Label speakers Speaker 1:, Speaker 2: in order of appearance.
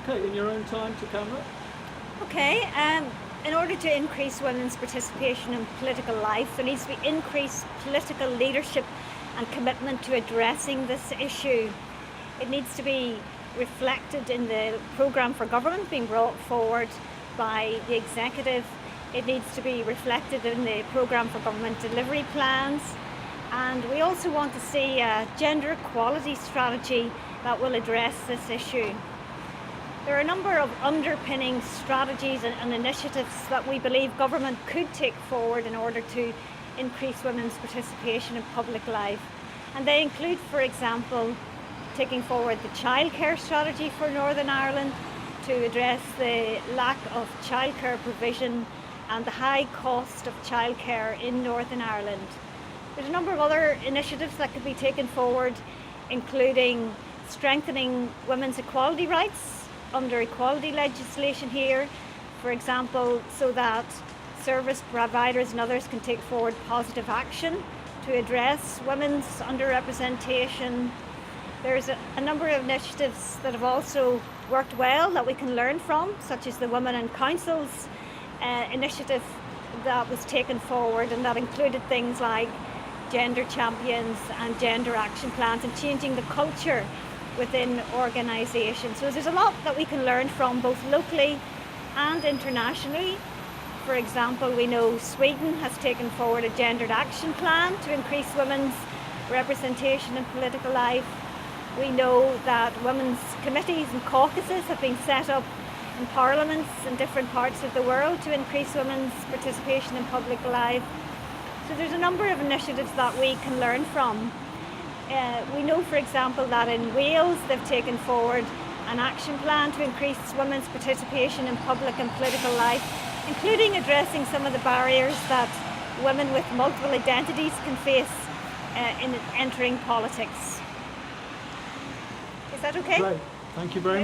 Speaker 1: Kate, in your own time to camera.
Speaker 2: Okay, in order to increase women's participation in political life, there needs to be increased political leadership and commitment to addressing this issue. It needs to be reflected in the programme for government being brought forward by the executive. It needs to be reflected in the programme for government delivery plans. And we also want to see a gender equality strategy that will address this issue. There are a number of underpinning strategies and initiatives that we believe government could take forward in order to increase women's participation in public life. And they include, for example, taking forward the childcare strategy for Northern Ireland to address the lack of childcare provision and the high cost of childcare in Northern Ireland. There's a number of other initiatives that could be taken forward, including strengthening women's equality rights under equality legislation here, for example, so that service providers and others can take forward positive action to address women's underrepresentation. There's a number of initiatives that have also worked well that we can learn from, such as the Women in Councils initiative that was taken forward, and that included things like gender champions and gender action plans and changing the culture within organisations. So there's a lot that we can learn from, both locally and internationally. For example, we know Sweden has taken forward a gendered action plan to increase women's representation in political life. We know that women's committees and caucuses have been set up in parliaments in different parts of the world to increase women's participation in public life. So there's a number of initiatives that we can learn from. We know, for example, that in Wales they've taken forward an action plan to increase women's participation in public and political life, including addressing some of the barriers that women with multiple identities can face in entering politics. Is that okay?
Speaker 1: Great. Thank you very much.